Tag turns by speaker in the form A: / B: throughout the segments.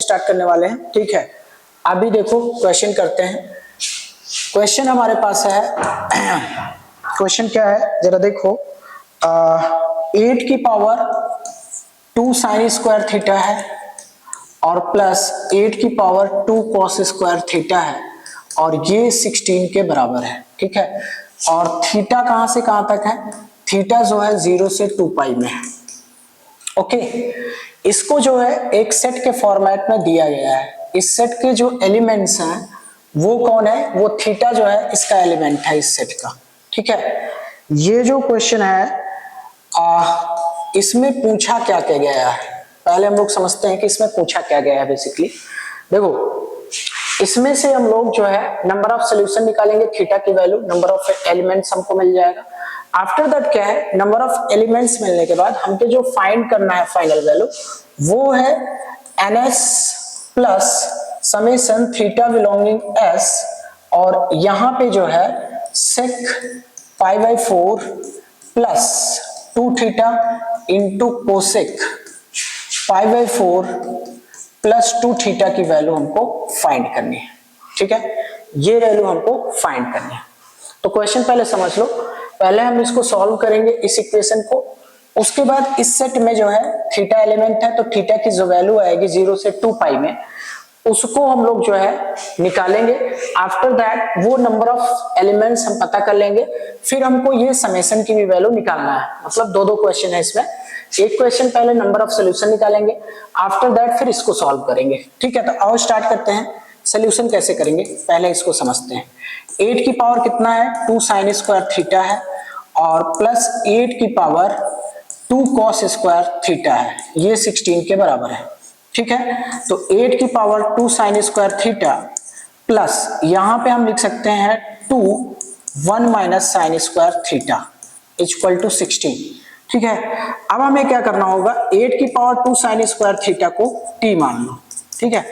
A: Start करने वाले हैं, ठीक है। अभी देखो क्वेश्चन करते हैं। क्वेश्चन हमारे पास है, क्वेश्चन क्या है जरा देखो, 8 की पावर 2 साइन स्क्वायर थीटा है और प्लस 8 की पावर 2 कॉस स्क्वायर थीटा है और ये 16 के बराबर है, ठीक है। और थीटा कहां से कहां तक है, थीटा जो है 0 से 2 पाई में है, ओके। इसको जो है एक सेट के फॉर्मेट में दिया गया है। इस सेट के जो एलिमेंट्स हैं वो कौन है, वो थीटा जो है इसका एलिमेंट है इस सेट का, ठीक है। ये जो क्वेश्चन है इसमें पूछा क्या क्या गया है, पहले हम लोग समझते हैं कि इसमें पूछा क्या गया है। बेसिकली देखो, इसमें से हम लोग जो है नंबर ऑफ सॉल्यूशन निकालेंगे, थीटा की वैल्यू, नंबर ऑफ एलिमेंट्स हमको मिल जाएगा। आफ्टर दैट क्या है, नंबर ऑफ एलिमेंट्स मिलने के बाद हमको जो फाइंड करना है फाइनल वैल्यू वो है ns plus summation theta belonging s, और यहां पे जो है sec π/4 plus 2 theta into cosec π/4 plus 2 theta की वैल्यू हमको फाइंड करनी है, ठीक है। ये वैल्यू हमको फाइंड करनी है। तो क्वेश्चन पहले समझ लो, पहले हम इसको सॉल्व करेंगे इस इक्वेशन को, उसके बाद इस सेट में जो है थीटा एलिमेंट है तो थीटा की जो वैल्यू आएगी 0 से 2 पाई में उसको हम लोग जो है निकालेंगे। आफ्टर दैट वो नंबर ऑफ एलिमेंट्स हम पता कर लेंगे, फिर हमको ये समेशन की भी वैल्यू निकालना है। मतलब दो क्वेश्चन है इसमें, एक क्वेश्चन पहले नंबर ऑफ सोल्यूशन निकालेंगे, आफ्टर दैट फिर इसको सॉल्व करेंगे, ठीक है। तो आओ स्टार्ट करते हैं। सोल्यूशन कैसे करेंगे पहले इसको समझते हैं। 8 की पावर कितना है, 2 साइन स्क्वायर थीटा है और प्लस 8 की पावर 2 कॉस स्क्वायर थीटा है, ये 16 के बराबर है, ठीक है। तो 8 की power 2 sine square theta plus यहां पे हम लिख सकते हैं 2 1 minus sine square theta equal to 16, ठीक है। अब हमें क्या करना होगा, 8 की पावर 2 साइन स्क्वायर थीटा को t मान लो, ठीक है।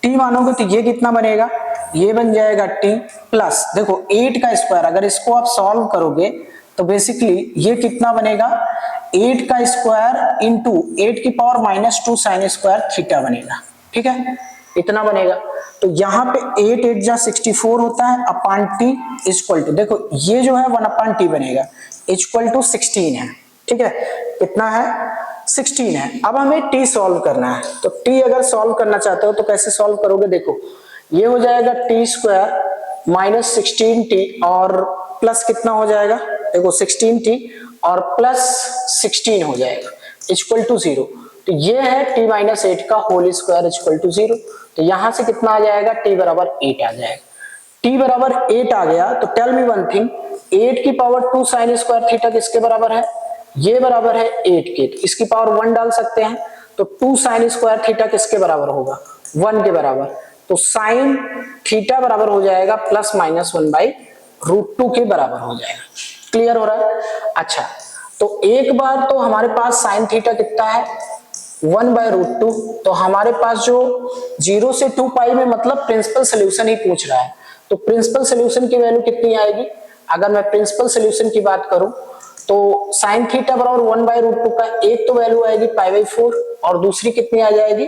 A: t मानोगे तो ये कितना बनेगा, ये बन जाएगा t प्लस, देखो 8 का स्क्वायर, अगर इसको आप सॉल्व करोगे तो बेसिकली ये कितना बनेगा, 8 का स्क्वायर इंटू 8 की power minus 2 sine square theta बनेगा, ठीक है, इतना बनेगा। तो यहाँ पे 8 8 जा 64 होता है अपान t इक्वल टू, देखो ये जो है 1 अपान t बनेगा इक्वल टू 16 है, ठीक है। कितना है, 16 है। अब हमें t सॉल्व करना है, तो t अगर सॉल्व करना चाहते हो तो कैसे सॉल्व करोगे, देखो ये हो जाएगा t स्क्वायर माइनस 16t और प्लस कितना हो जाएगा, देखो 16t और प्लस 16 हो जाएगा इक्वल टू 0। तो ये है t माइनस 8 का होल स्क्वायर इक्वल टू 0। तो यहां से कितना आ जाएगा, t बराबर 8 आ जाएगा। t बराबर 8 आ गया तो टेल मी वन थिंग, 8 की पावर 2 साइन स्क्वायर थीटा किसके बराबर है, ये बराबर है 8 के, तो इसकी पावर 1 डाल सकते हैं। तो 2 साइन स्क्वायर थीटा किसके बराबर होगा, 1 के बराबर। तो साइन थीटा बराबर हो जाएगा प्लस माइनस 1 बाई रूट 2 के बराबर हो जाएगा। क्लियर हो रहा है। अच्छा, तो एक बार तो हमारे पास साइन थीटा कितना है 1 बाय रूट 2, तो हमारे पास जो 0 से 2 पाई में मतलब प्रिंसिपल सोल्यूशन ही पूछ रहा है, तो प्रिंसिपल सोल्यूशन की वैल्यू कितनी आएगी, अगर मैं प्रिंसिपल सोल्यूशन की बात करूं तो साइन थीटा बराबर 1 बाय रूट 2 का एक तो वैल्यू आएगी π/4 और दूसरी कितनी आ जाएगी,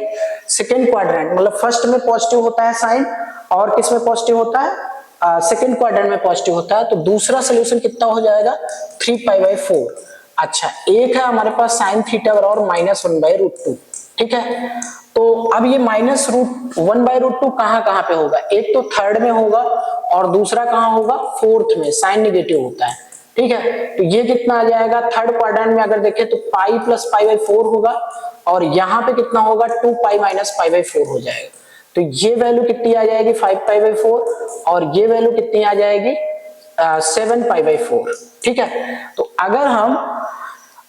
A: सेकेंड क्वाड्रेंट, मतलब फर्स्ट में पॉजिटिव होता है साइन और किस में पॉजिटिव होता है, सेकेंड क्वाड्रेंट में पॉजिटिव होता है। तो दूसरा सोल्यूशन कितना हो जाएगा 3π/4। अच्छा, एक है हमारे पास साइन थीटा बराबर माइनस 1 बाय रूट 2, ठीक है। तो अब ये माइनस 1 बाय रूट 2 कहां पे होगा, एक तो थर्ड में होगा और दूसरा कहां होगा, फोर्थ में, साइन निगेटिव होता है, ठीक है। तो ये कितना आ जाएगा, थर्ड क्वाड्रेंट में अगर देखें तो पाई प्लस π/4 होगा और यहाँ पे कितना होगा 2 माइनस π/4 हो जाएगा। तो ये वैल्यू कितनी आ जाएगी 5π/4 और ये वैल्यू कितनी आ जाएगी 7π/4, ठीक है। तो अगर हम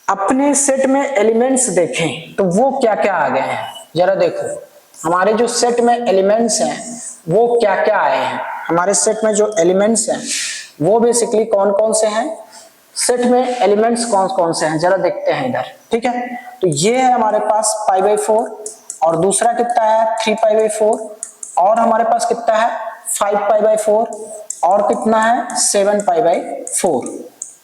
A: अपने सेट में एलिमेंट्स देखें तो वो क्या क्या आ गए हैं, जरा देखो हमारे जो सेट में एलिमेंट्स हैं वो क्या क्या आए हैं। हमारे सेट में जो एलिमेंट्स हैं वो बेसिकली कौन कौन से हैं, सेट में एलिमेंट्स कौन कौन से हैं जरा देखते हैं इधर, ठीक है। तो ये है हमारे पास π/4 और दूसरा कितना है 3π/4 और हमारे पास कितना है 5π/4 और कितना है 7π/4,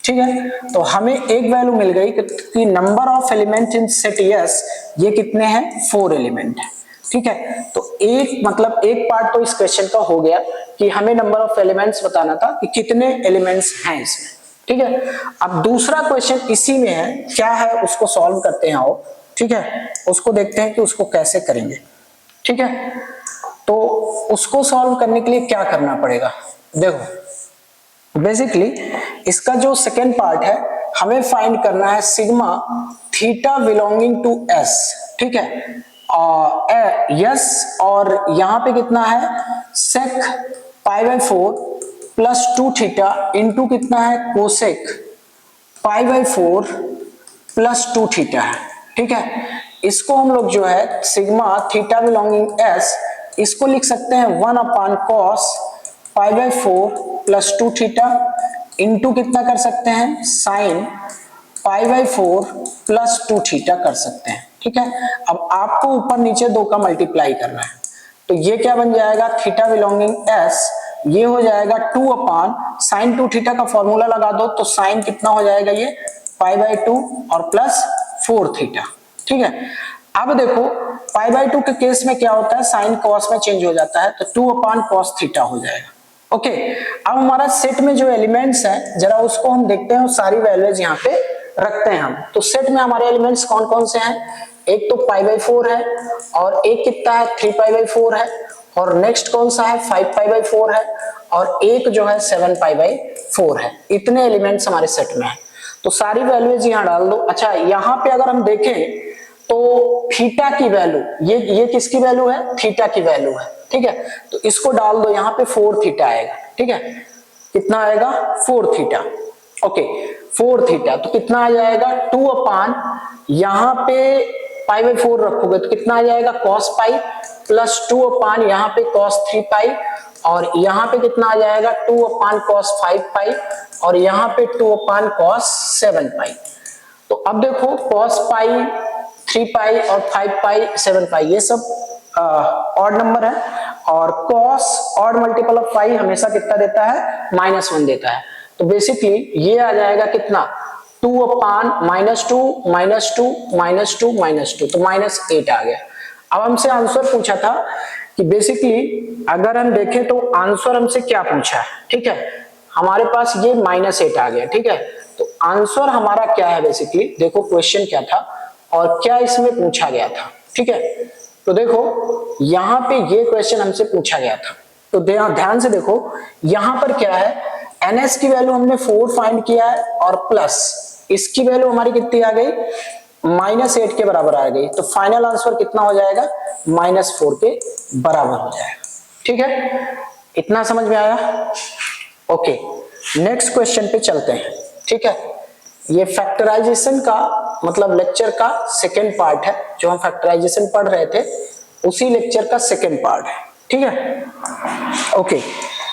A: ठीक है। तो हमें एक वैल्यू मिल गई कि number of element in set yes ये कितने हैं 4 एलिमेंट है। ठीक है, तो एक मतलब एक पार्ट तो इस क्वेश्चन का हो गया कि हमें नंबर ऑफ एलिमेंट्स बताना था कि कितने एलिमेंट्स हैं इसमें। ठीक है, अब दूसरा क्वेश्चन इसी में है, क्या है उसको सॉल्व करते हैं आओ। ठीक है, उसको देखते हैं कि उसको कैसे करेंगे। ठीक है, तो उसको सॉल्व करने के लिए क्या करना पड़ेगा, देखो बेसिकली इसका जो सेकेंड पार्ट है हमें फाइंड करना है sigma theta belonging to S. ठीक है, यस और यहां पे कितना है sec pi by 4 plus 2 theta into कितना है cosec pi by 4 plus 2 theta है। ठीक है, इसको हम लोग जो है सिग्मा थीटा बिलोंगिंग एस इसको लिख सकते हैं 1 upon cos pi by 4 plus 2 theta into कितना कर सकते हैं sine pi by 4 plus 2 theta कर सकते हैं। ठीक है, अब आपको ऊपर नीचे दो का मल्टीप्लाई करना है, तो ये क्या बन जाएगा थीटा बिलोंगिंग एस, ये हो जाएगा 2 अपॉन साइन 2 थीटा का फॉर्मूला लगा दो तो साइन कितना हो जाएगा ये पाई बाई 2 और प्लस 4 थीटा। ठीक है, अब देखो पाई बाई 2 के केस में क्या होता है साइन कॉस में चेंज हो जाता है, तो 2 अपॉन कॉस थीटा हो जाएगा। ओके, अब हमारा सेट में जो एलिमेंट्स हैं जरा उसको हम देखते हैं, सारी वैल्यूज यहाँ पे रखते हैं हम। तो सेट में हमारे एलिमेंट्स कौन कौन से हैं, एक तो पाई बाई 4 है और एक कितना है 3 पाई बाई 4 है और नेक्स्ट कौन सा है 5 पाई बाई 4 है और एक जो है 7 पाई बाई 4 है। इतने एलिमेंट्स हमारे सेट में है, तो सारी वैल्यूज यहाँ डाल दो। अच्छा, यहाँ पे अगर हम देखें तो थीटा की वैल्यू ये किसकी वैल्यू है थीटा की वैल्यू है। ठीक है, तो इसको डाल दो, यहाँ पे 4 थीटा आएगा। ठीक है, कितना आएगा 4 थीटा। ओके, 4 थीटा तो कितना आ जाएगा 2 अपान यहाँ पे पाई बाई 4 रखोगे तो कितना आ जाएगा cos पाई प्लस 2 अपान यहाँ पे cos 3 पाई और यहाँ पे कितना आ जाएगा 2 अपान cos 5 पाई और यहाँ पे 2 अपान cos 7 पाई। तो अब देखो cos पाई 3 पाई और 5 पाई 7 पाई ये सब ऑड नंबर है और cos ऑड मल्टीपल ऑफ पाई हमेशा कितना देता है -1 देता है। तो बेसिकली ये आ जाएगा कितना 2 अपान -2 -2 -2 -2 तो -8 आ गया। अब हमसे आंसर पूछा था कि बेसिकली अगर हम देखें तो आंसर हमसे क्या पूछा है। ठीक है, हमारे पास ये -8 आ गया। ठीक है, तो आंसर हमारा क्या है बेसिकली देखो क्वेश्चन क्या था और क्या इसमें पूछा गया था। ठीक है, तो देखो यहाँ पे ये क्वेश्चन हमसे पूछा गया था, तो ध्यान से देखो यहाँ पर क्या है ns की वैल्यू हमने 4 फाइंड किया है और प्लस इसकी वैल्यू हमारी कितनी आ गई -8 के बराबर आ गई, तो फाइनल आंसर कितना हो जाएगा -4 के बराबर हो जाएगा। ठीक है, इतना समझ में आया। ओके, नेक्स्ट क्वेश्चन पे चलते हैं। ठीक है, ये फैक्टराइजेशन का मतलब लेक्चर का सेकेंड पार्ट है, जो हम फैक्टराइजेशन पढ़ रहे थे उसी लेक्चर का सेकेंड पार्ट है। ठीक है, ओके,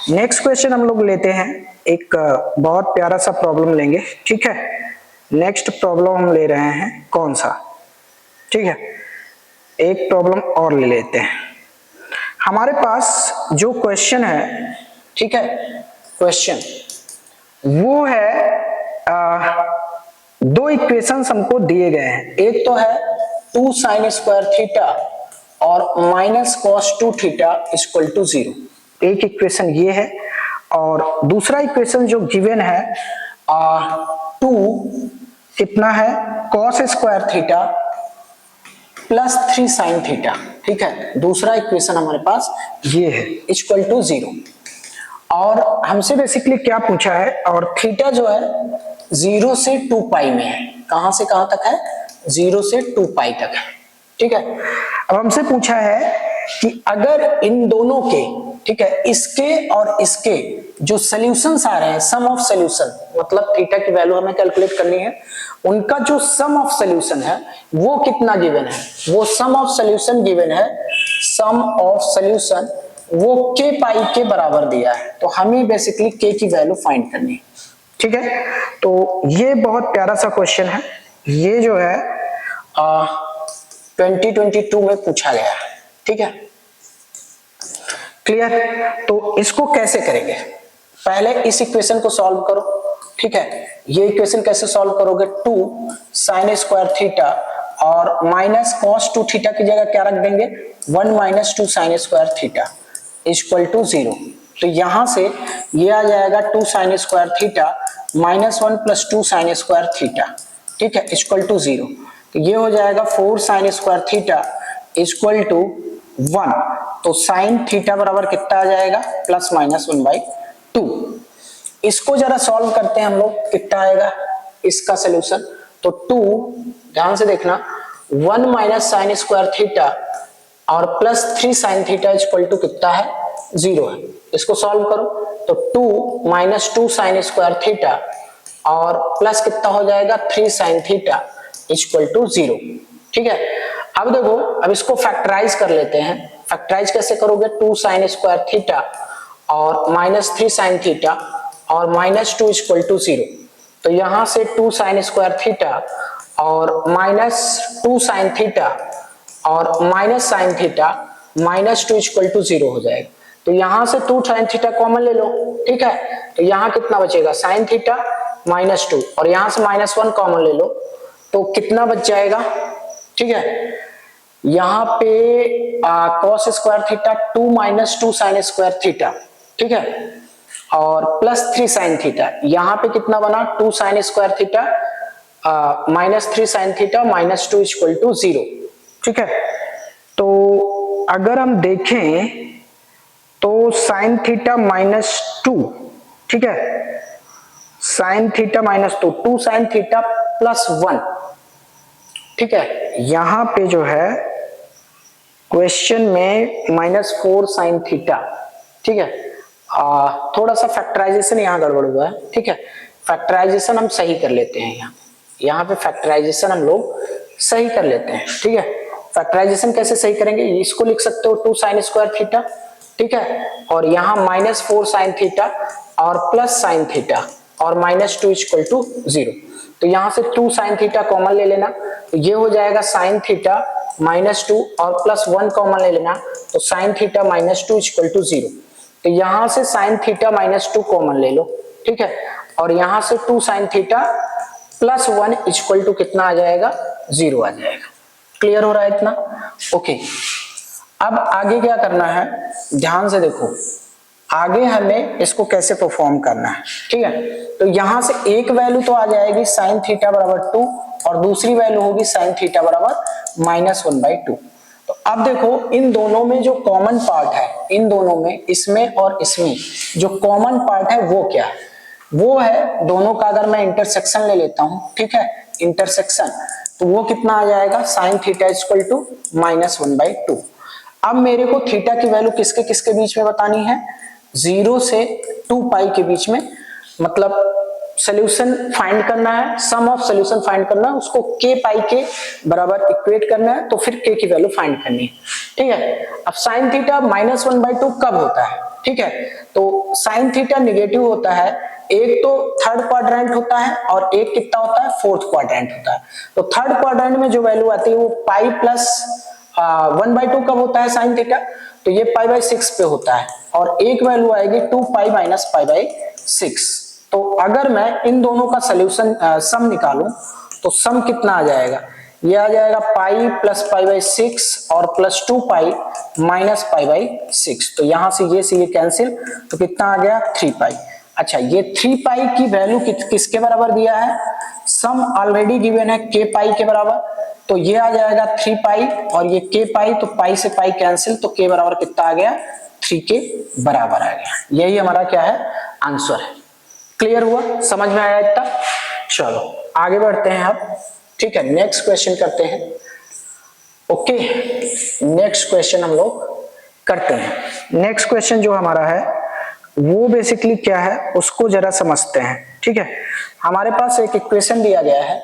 A: नेक्स्ट क्वेश्चन हम लोग लेते हैं, एक बहुत प्यारा सा प्रॉब्लम लेंगे। ठीक है, नेक्स्ट प्रॉब्लम हम ले रहे हैं कौन सा, ठीक है, एक प्रॉब्लम और ले लेते हैं। हमारे पास जो क्वेश्चन है, ठीक है, क्वेश्चन वो है दो इक्वेशंस हमको दिए गए हैं, एक तो है 2 sin स्क्वायर थीटा और -cos 2 थीटा इक्वल टू 0, एक इक्वेशन ये है और दूसरा इक्वेशन जो गिवन है 2 कितना है cos square theta plus 3 sin theta. ठीक है, दूसरा इक्वेशन हमारे पास ये है इक्वल टू 0 और हमसे बेसिकली क्या पूछा है और थीटा जो है 0 से 2 पाई में है, कहां से कहां तक है 0 से 2 पाई तक है। ठीक है, अब हमसे पूछा है कि अगर इन दोनों के, ठीक है, इसके और इसके जो सॉल्यूशंस आ रहे हैं सम ऑफ सॉल्यूशन मतलब थीटा की वैल्यू हमें कैलकुलेट करनी है, उनका जो सम ऑफ सॉल्यूशन है वो कितना गिवन है, वो सम ऑफ सॉल्यूशन गिवन है, सम ऑफ सॉल्यूशन वो k पाई के बराबर दिया है, तो हमें बेसिकली k की वैल्यू फाइंड करनी है। ठीक है, तो ये बहुत प्यारा सा क्वेश्चन है, ये जो है 2022 में पूछा गया है। ठीक है, क्लियर, तो इसको कैसे करेंगे, पहले इस इक्वेशन को सॉल्व करो। ठीक है, ये इक्वेशन कैसे सॉल्व करोगे 2 sin स्क्वायर थीटा और माइनस कॉस 2 थीटा की जगह क्या रख देंगे 1 minus 2 sine square theta equal to 0। तो यहां से ये आ जाएगा 2 sine square theta minus 1 plus 2 sine square theta, ठीक है, इक्वल टू 0। तो ये हो जाएगा 4 sine square theta equal to 1। तो साइन थीटा बराबर कितना आ जाएगा प्लस माइनस 1/2। इसको जरा सॉल्व करते हैं हम लोग, कितना आएगा इसका सोल्यूशन। तो 2, ध्यान से देखना, 1 माइनस साइन स्क्वायर थीटा और plus 3 sine theta equal to कितना है 0 है। इसको सॉल्व करो तो 2 माइनस 2 साइन स्क्वायर थीटा और प्लस कितना हो जाएगा 3 साइन थीटा इक्वल टू 0, ठीक है। अब देखो, अब इसको फैक्टराइज कर लेते हैं। फैक्टराइज कैसे करोगे, 2 साइन स्क्वायर थीटा और माइनस 3 साइन थीटा और माइनस 2 इक्वल टू 0। तो यहां से 2 साइन स्क्वायर थीटा और माइनस 2 साइन थीटा और minus sine theta minus 2 equal to 0 हो जाएगा। तो यहां से 2 साइन थीटा कॉमन ले लो, ठीक है। तो यहां कितना बचेगा साइन थीटा माइनस 2 और यहां से माइनस 1 कॉमन ले लो तो कितना बच जाएगा, ठीक है। यहाँ पे cos square theta 2 minus 2 sine square theta, ठीक है, और प्लस 3 साइन थीटा। यहाँ पे कितना बना 2 sine square theta minus 3 sine theta minus 2 equal to 0, ठीक है। तो अगर हम देखें तो साइन थीटा माइनस 2, ठीक है, sign theta minus 2 sine theta plus 1, ठीक है। यहां पे जो है क्वेश्चन में -4 साइन थीटा, ठीक है। थोड़ा सा फैक्टराइजेशन यहाँ गड़बड़ हुआ है, ठीक है। फैक्टराइजेशन हम सही कर लेते हैं, यहाँ पे फैक्टराइजेशन हम लोग सही कर लेते हैं, ठीक है। फैक्टराइजेशन कैसे सही करेंगे, इसको लिख सकते हो 2 साइन स्क्वायर थीटा, ठीक है, और यहाँ -4 साइन थीटा और प्लस साइन थीटा और -2 इक्वल टू 0। तो यहाँ से 2 साइन थीटा कॉमन ले लेना, तो ये हो जाएगा साइन थीटा -2 और प्लस 1 कॉमन ले लेना, तो साइन थीटा -2 इक्वल टू 0। तो यहाँ से साइन थीटा -2 कॉमन ले लो, ठीक है, और यहाँ से 2 sine theta plus 1 equal to कितना आ जाएगा 0 आ जाएगा। क्लियर हो रहा है इतना, ओके। अब आगे क्या करना है, ध्यान से देखो, आगे हमें इसको कैसे परफॉर्म करना है, ठीक है। तो यहां से एक वैल्यू तो आ जाएगी साइन थीटा बराबर 2 और दूसरी वैल्यू होगी साइन थीटा बराबर -1/2। तो अब देखो, इन दोनों में जो कॉमन पार्ट है, इन दोनों में, इसमें और इसमें जो कॉमन पार्ट है वो क्या है, वो है दोनों का अगर मैं इंटरसेक्शन ले लेता हूं, ठीक है, इंटरसेक्शन, तो वो कितना आ जाएगा साइन थीटा इक्वल टू -1/2। अब मेरे को थीटा की वैल्यू किसके किसके बीच में बतानी है, 0 से 2 पाई के बीच में, मतलब सोल्यूशन फाइंड करना है, सम ऑफ सोल्यूशन फाइंड करना है, उसको k पाई के बराबर इक्वेट करना है, तो फिर k की वैल्यू फाइंड करनी है, ठीक है। अब साइन थीटा -1/2 कब होता है, ठीक है, तो साइन थीटा निगेटिव होता है, एक तो थर्ड क्वाड्रेंट होता है और एक कितना होता है फोर्थ क्वाड्रेंट होता है। तो थर्ड क्वाड्रेंट में जो वैल्यू आती है वो पाई प्लस 1/2 कब होता है साइन थीटा, तो ये π/6 पे होता है, और एक वैल्यू आएगी 2 पाई माइनस π/6। तो अगर मैं इन दोनों का सोल्यूशन सम निकालूं तो सम कितना आ जाएगा, ये आ जाएगा पाई प्लस π/6 और प्लस 2 पाई माइनस π/6। तो यहां से ये कैंसिल, तो कितना आ गया 3 पाई। अच्छा, ये 3 पाई की वैल्यू किसके बराबर दिया है, सम ऑलरेडी गिवन है k पाई के बराबर, तो ये आ जाएगा 3 पाई और ये k पाई, तो पाई से पाई कैंसिल, तो k बराबर कितना आ गया 3 के बराबर आ गया। यही हमारा क्या है आंसर है। क्लियर हुआ, समझ में आया इतना, चलो आगे बढ़ते हैं अब, ठीक है, नेक्स्ट क्वेश्चन करते हैं। ओके, नेक्स्ट क्वेश्चन हम लोग करते हैं। नेक्स्ट क्वेश्चन जो हमारा है वो बेसिकली क्या है उसको जरा समझते हैं, ठीक है। हमारे पास एक इक्वेशन दिया गया है,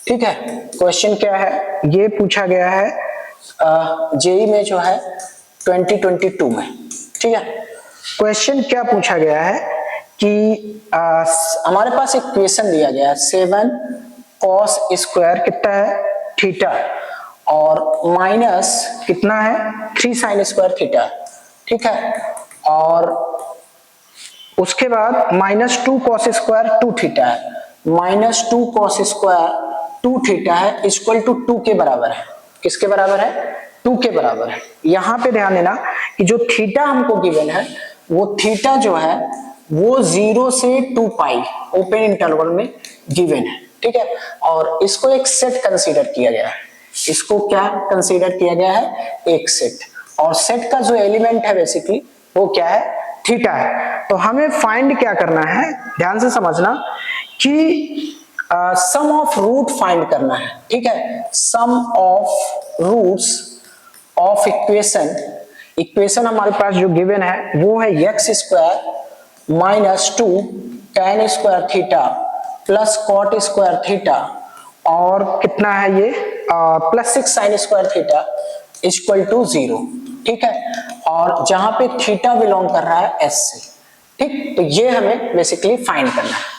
A: ठीक है। क्वेश्चन क्या है, ये पूछा गया है जेई में जो है 2022 में, ठीक है। क्वेश्चन क्या पूछा गया है कि हमारे पास एक इक्वेशन दिया गया है 7 cos स्क्वायर कितना है थीटा और माइनस कितना है 3 sin स्क्वायर थीटा, ठीक है, और उसके बाद -2 cos स्क्वायर 2 थीटा है, -2 cos स्क्वायर 2 थीटा है इक्वल टू 2 के बराबर है। किसके बराबर है? 2 के बराबर है। यहां पे ध्यान देना कि जो थीटा हमको गिवन है वो थीटा जो है वो 0 से 2 पाई ओपन इंटरवल में गिवन है, ठीक है। और इसको एक सेट कंसीडर किया गया है। इसको क्या कंसीडर किया गया है? एक सेट। और सेट का जो एलिमेंट है बेसिकली वो क्या है? थीटा है। तो हमें फाइंड क्या करना है, ध्यान से समझना कि सम ऑफ रूट फाइंड करना है, ठीक है। Sum of roots of equation हमारे पास जो गिवन है वो है x square minus 2 tan square theta plus cot square theta और कितना है ये plus 6 sine square theta equal to 0, ठीक है। और जहां पे थीटा बिलोंग कर रहा है एस से, ठीक। तो ये हमें बेसिकली फाइंड करना है।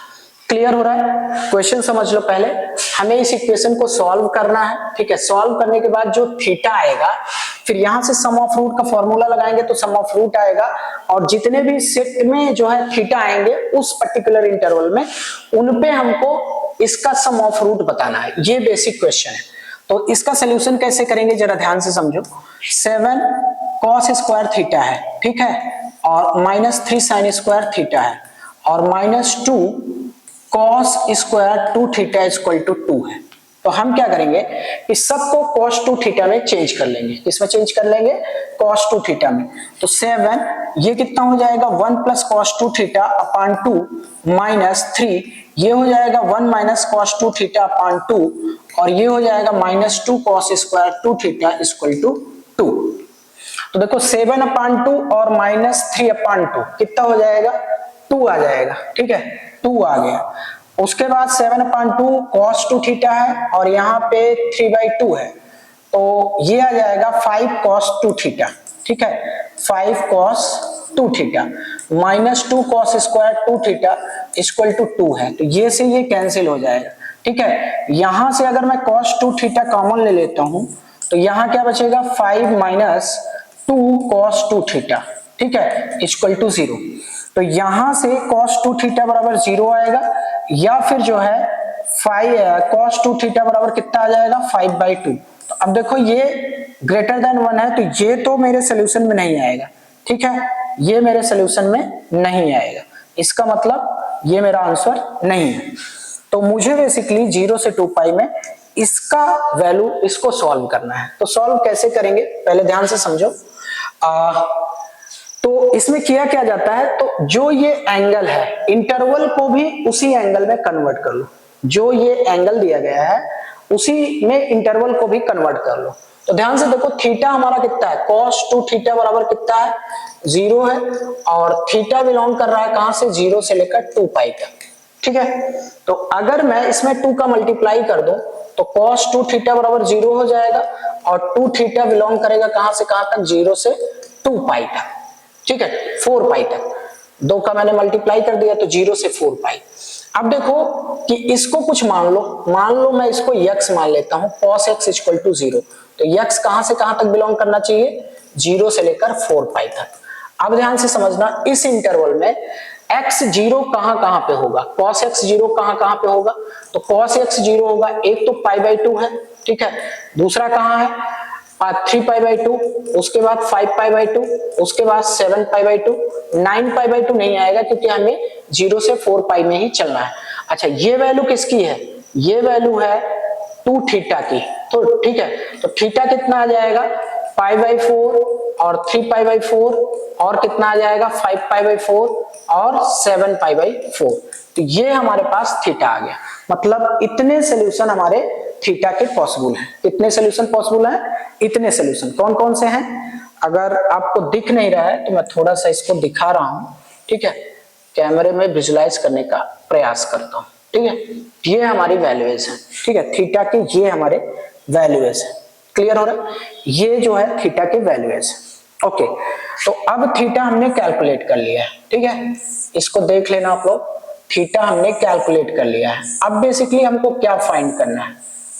A: क्लियर हो रहा है? क्वेश्चन समझ लो। पहले हमें इस इक्वेशन को सॉल्व करना है, ठीक है। सॉल्व करने के बाद जो थीटा आएगा फिर यहां से सम ऑफ रूट का फॉर्मूला लगाएंगे तो सम ऑफ रूट आएगा और जितने भी सेट में जो है थीटा आएंगे उस पर्टिकुलर इंटरवल में उन पे हमको इसका सम ऑफ रूट बताना है। ये बेसिक क्वेश्चन है। तो इसका सोल्यूशन कैसे करेंगे जरा ध्यान से समझो। 7 cos स्क्वायर थीटा है, ठीक है, और माइनस 3 साइन स्क्वायर थीटा है और minus 2 cos square 2 theta equal to 2 है। तो हम क्या करेंगे कि सबको cos 2 थीटा में चेंज कर लेंगे। किसमें चेंज कर लेंगे? cos 2 थीटा में। तो 7 ये कितना हो जाएगा 1 plus cos 2 theta upon 2 minus 3 ये हो जाएगा 1 माइनस cos 2 थीटा अपान 2 और ये हो जाएगा minus 2 cos square 2 theta equal to 2। तो देखो 7 अपान 2 और माइनस 3 अपान 2 कितना हो जाएगा? 2 आ जाएगा, ठीक है। 2 आ गया। उसके बाद 7 अपान 2 cos 2 थीटा है और यहाँ पे 3/2 है तो ये आ जाएगा 5 cos 2 थीटा, ठीक है। 5 cos 2 theta minus 2 cos square 2 theta equal to 2 है। तो ये से ये कैंसिल हो जाएगा, ठीक है। यहां से अगर मैं cos 2 थीटा कॉमन ले लेता हूं तो यहाँ क्या बचेगा 5 माइनस 2 cos 2 थीटा, ठीक है, इक्वल टू 0। तो यहां से cos 2 थीटा बराबर 0 आएगा या फिर जो है 5 cos 2 थीटा बराबर कितना आ जाएगा 5/2। तो अब देखो ये ग्रेटर देन 1 है तो ये तो मेरे सोल्यूशन में नहीं आएगा, ठीक है। ये मेरे सोल्यूशन में नहीं आएगा, इसका मतलब ये मेरा आंसर नहीं है। तो मुझे बेसिकली 0 से 2 पाई में इसका वैल्यू इसको सॉल्व करना है। तो सॉल्व कैसे करेंगे पहले ध्यान से समझो। तो इसमें किया क्या जाता है, तो जो ये एंगल है इंटरवल को भी उसी एंगल में कन्वर्ट कर लो। जो ये एंगल दिया गया है उसी में इंटरवल को भी कन्वर्ट कर लो। तो ध्यान से देखो थीटा हमारा कितना है cos 2 थीटा बराबर कितना है 0 है और थीटा बिलोंग कर रहा है कहां से 0 से लेकर 2 पाई तक, ठीक है। तो अगर मैं इसमें 2 का मल्टीप्लाई कर दूं तो cos 2 थीटा बराबर 0 हो जाएगा और 2 थीटा बिलोंग करेगा कहां से कहां तक 0 से 2 पाई तक, ठीक है, 4 पाई तक। 2 का मैंने मल्टीप्लाई कर दिया तो 0 से 4 पाई। अब देखो कि इसको कुछ मान लो मैं इसको x मान लेता हूं cos x इक्वल टू 0। तो x कहां से कहां तक बिलोंग करना चाहिए 0 से लेकर 4 पाई तक। अब ध्यान से समझना इस इंटरवल में x 0 कहां पे होगा, cos x 0 कहां पे होगा। तो cos x 0 होगा एक तो π/2 है, ठीक है, दूसरा कहां है 3π/2, उसके बाद 5π/2, उसके बाद 7π/2, 9π/2 नहीं आएगा क्योंकि हमें 0 से 4 पाई में ही चलना है। अच्छा ये वैल्यू किसकी है, ये वैल्यू है 2 थीटा की। तो ठीक है, तो थीटा कितना आ जाएगा π/4 और 3π/4 और कितना आ जाएगा 5π/4 और 7π/4। तो ये हमारे पास थीटा आ गया। मतलब इतने सोल्यूशन हमारे थीटा के पॉसिबल हैं। कितने सोल्यूशन पॉसिबल हैं? इतने सोल्यूशन। कौन कौन से हैं? अगर आपको दिख नहीं रहा है तो मैं थोड़ा सा इसको दिखा रहा हूं, ठीक है, कैमरे में विजुलाइज करने का प्रयास करता हूं, ठीक है। ये हमारी वैल्यूज है, ठीक है, थीटा के ये हमारे वैल्यूज है। क्लियर हो रहा है? ये जो है थीटा के वैल्यूज है। ओके, तो अब थीटा हमने कैलकुलेट कर लिया है, ठीक है, इसको देख लेना आप लोग। थीटा हमने कैलकुलेट कर लिया है। अब बेसिकली हमको क्या फाइंड करना है?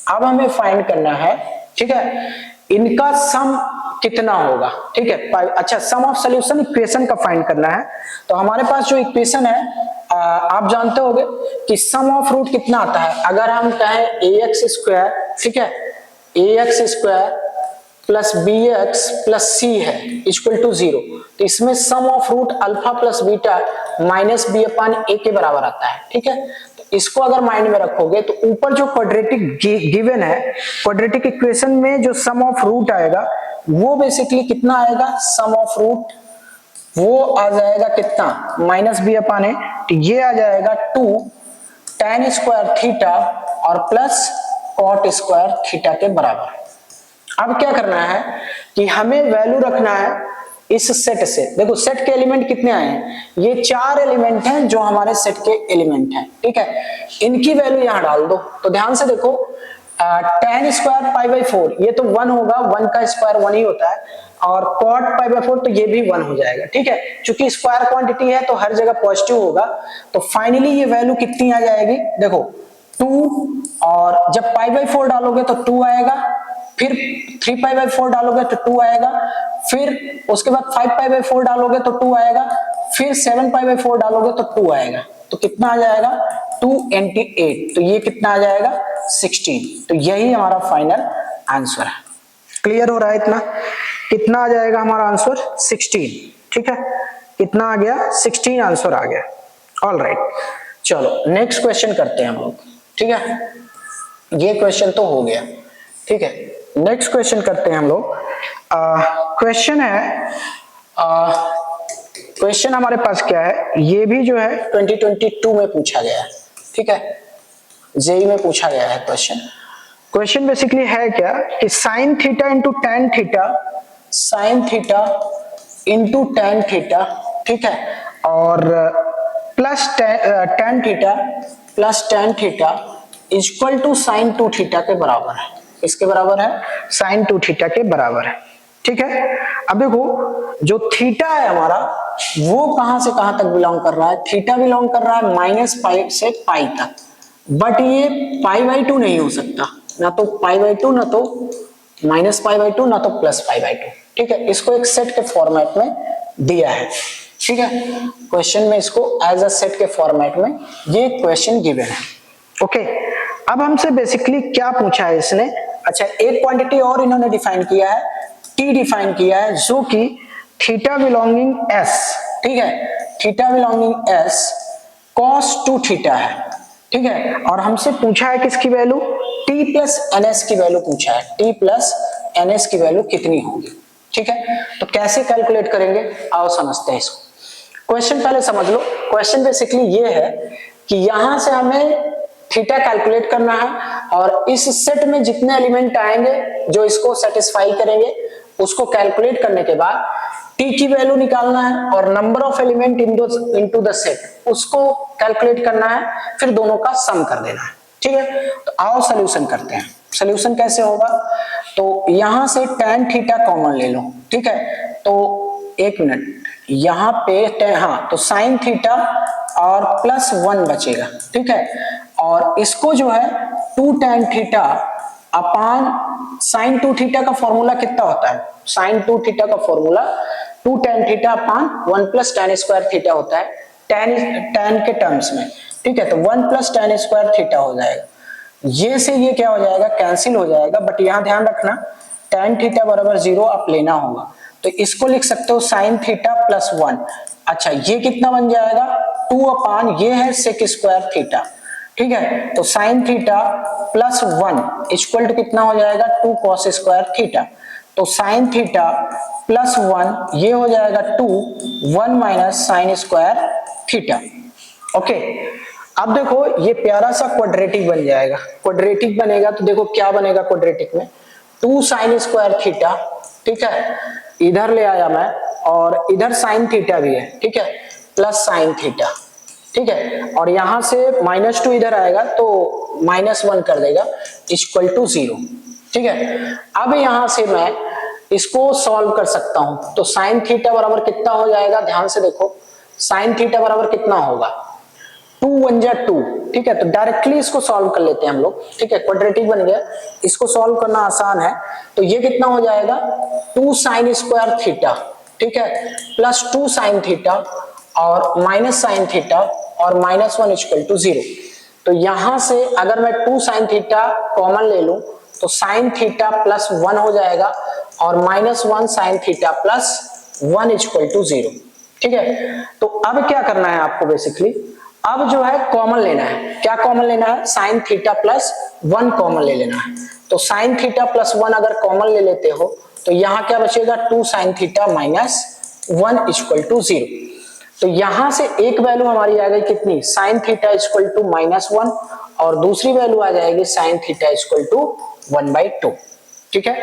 A: अब हमें फाइंड करना है, ठीक है, इनका सम कितना होगा, ठीक है। अच्छा, सम ऑफ सॉल्यूशन इक्वेशन का फाइंड करना है। तो हमारे पास जो इक्वेशन है आप जानते होगे कि सम ऑफ रूट कितना आता है। अगर हम कहें ax स्क्वायर, ठीक है, ax square plus B X plus C है इक्वल टू 0, तो इसमें sum of root alpha plus beta minus B upon A के बराबर आता है। ठीक है, तो इसको अगर माइंड में रखोगे तो ऊपर जो क्वाड्रेटिक गिवन है, क्वाड्रेटिक इक्वेशन में जो सम ऑफ रूट आएगा वो बेसिकली कितना आएगा, सम ऑफ रूट वो आ जाएगा कितना, माइनस बी अपान ए, तो ये आ जाएगा 2 tan स्क्वायर थीटा और प्लस कॉट स्क्वायर थीटा के बराबर। अब क्या करना है कि हमें वैल्यू रखना है इस सेट से। देखो सेट के एलिमेंट कितने आए हैं, ये 4 एलिमेंट हैं जो हमारे सेट के एलिमेंट हैं। ठीक है, इनकी वैल्यू यहां डाल दो। तो ध्यान से देखो, tan स्क्वायर पाई बाई 4 ये तो 1 होगा, 1 का स्क्वायर 1 ही होता है, और कॉट पाई बाई 4 तो ये भी 1 हो जाएगा। ठीक है, चूंकि स्क्वायर क्वांटिटी है तो हर जगह पॉजिटिव होगा, तो फाइनली ये वैल्यू कितनी आ जाएगी, देखो 2, और जब पाई बाई 4 डालोगे तो 2 आएगा, फिर 3 पाई बाई 4 डालोगे तो 2 आएगा, फिर उसके बाद 5 पाई बाई 4 डालोगे तो 2 आएगा, फिर 7 पाई बाई 4 डालोगे तो 2 आएगा। तो कितना आ जाएगा 2 into 8, तो ये कितना आ जाएगा 16। तो यही हमारा फाइनल आंसर है। क्लियर हो रहा है इतना, कितना आ जाएगा हमारा आंसर 16। ठीक है, कितना आ गया 16 आंसर आ गया। ऑल राइट, चलो नेक्स्ट क्वेश्चन करते हैं हम लोग। ठीक है, ये क्वेश्चन तो हो गया। ठीक है, नेक्स्ट क्वेश्चन करते हैं हम लोग। क्वेश्चन है, क्वेश्चन हमारे पास क्या है, ये भी जो है 2022 में पूछा गया है। ठीक है, जेई में पूछा गया है क्वेश्चन। क्वेश्चन बेसिकली है क्या कि sine theta into tan theta, sine theta into tan theta, ठीक है, और plus tan theta plus tan theta equal to sine 2 theta के बराबर है। इसके बराबर है, साइन 2 थीटा के बराबर है। ठीक है, अब देखो जो थीटा है हमारा वो कहां से कहां तक बिलोंग कर रहा है, थीटा बिलोंग कर रहा है माइनस पाई से पाई तक, बट ये पाई बाई 2 नहीं हो सकता, ना तो पाई बाई 2 ना तो माइनस पाई बाई 2 ना तो प्लस पाई बाई 2। ठीक है, इसको एक सेट के फॉर्मेट में दिया है। ठीक है, क्वेश्चन में इसको एज अ सेट के फॉर्मेट में ये क्वेश्चन गिवन है। ओके, अब हमसे बेसिकली क्या पूछा है इसने, अच्छा एक क्वांटिटी और इन्होंने डिफाइन किया है, टी डिफाइन किया है, जो कि थीटा बिलोंगिंग एस, ठीक है, theta belonging S cos 2 theta है। ठीक है, और हमसे पूछा है किसकी वैल्यू, t प्लस एनएस की वैल्यू पूछा है, t प्लस एनएस की वैल्यू कितनी होगी। ठीक है, तो कैसे कैलकुलेट करेंगे, आओ समझते हैं इसको। क्वेश्चन पहले समझ लो। क्वेश्चन बेसिकली ये है कि यहां से हमें थीटा कैलकुलेट करना है, और इस सेट में जितने एलिमेंट आएंगे जो इसको सेटिस्फाई करेंगे उसको कैलकुलेट करने के बाद टी की वैल्यू निकालना है, और number of element into the set उसको कैलकुलेट करना है, फिर दोनों का सम कर देना है। ठीक है, तो आओ सॉल्यूशन करते हैं। सॉल्यूशन कैसे होगा, तो यहां से tan थीटा कॉमन ले लो। ठीक है, तो एक मिनट, यहाँ पे हाँ, तो साइन थीटा और प्लस 1 बचेगा। ठीक है, और इसको जो है 2 tan theta upon sign 2 theta का फॉर्मूला कितना होता है, साइन 2 थीटा का formula 2 tan theta upon 1 plus tan square theta होता है tan के टर्म्स में। ठीक है, तो 1 प्लस tan स्क्वायर थीटा हो जाएगा, ये से ये क्या हो जाएगा, कैंसिल हो जाएगा, बट यहां ध्यान रखना tan थीटा बराबर 0 आप लेना होगा, तो इसको लिख सकते हो साइन थीटा प्लस 1। अच्छा, ये कितना बन जाएगा 2 अपान ये है सेक स्क्वायर थीटा। ठीक है, तो sine theta plus 1 equal to कितना हो जाएगा 2 कॉस स्क्वायर थीटा। तो साइन थीटा प्लस 1 ये हो जाएगा 2 1 minus sine square theta. Okay, अब देखो ये प्यारा सा क्वाड्रेटिक बन जाएगा। क्वाड्रेटिक बनेगा तो देखो क्या बनेगा क्वाड्रेटिक में, 2 साइन स्क्वायर थीटा। ठीक है, इधर ले आया मैं, और इधर साइन थीटा भी है। ठीक है, प्लस साइन थीटा। ठीक है, और यहां से -2 इधर आएगा तो -1 कर देगा इक्वल टू 0। ठीक है, अब यहां से मैं इसको सॉल्व कर सकता हूं, तो साइन थीटा बराबर कितना हो जाएगा, ध्यान से देखो, साइन थीटा बराबर कितना होगा 2 1 जा 2। ठीक है, तो डायरेक्टली इसको सॉल्व कर लेते हैं हम लोग। ठीक है, क्वाड्रेटिक बन गया, इसको सॉल्व करना आसान है, तो ये कितना हो जाएगा 2 साइन स्क्वायर थीटा। ठीक है, प्लस 2 साइन थीटा और माइनस साइन थीटा और -1 इक्वल टू 0। तो यहां से अगर मैं 2 sin थीटा कॉमन ले लूं तो sin थीटा प्लस 1 हो जाएगा और -1 sin theta plus 1 equal to 0। ठीक है, तो अब क्या करना है आपको बेसिकली, अब जो है कॉमन लेना है। क्या कॉमन लेना है? sin थीटा प्लस 1 कॉमन ले लेना है। तो sin थीटा प्लस 1 अगर कॉमन ले लेते हो तो यहां क्या बचेगा? 2 sin theta minus 1 equal to 0। तो यहां से एक वैल्यू हमारी आ गई कितनी? sin थीटा इक्वल टू -1 और दूसरी वैल्यू आ जाएगी sin थीटा इक्वल टू 1/2। ठीक है,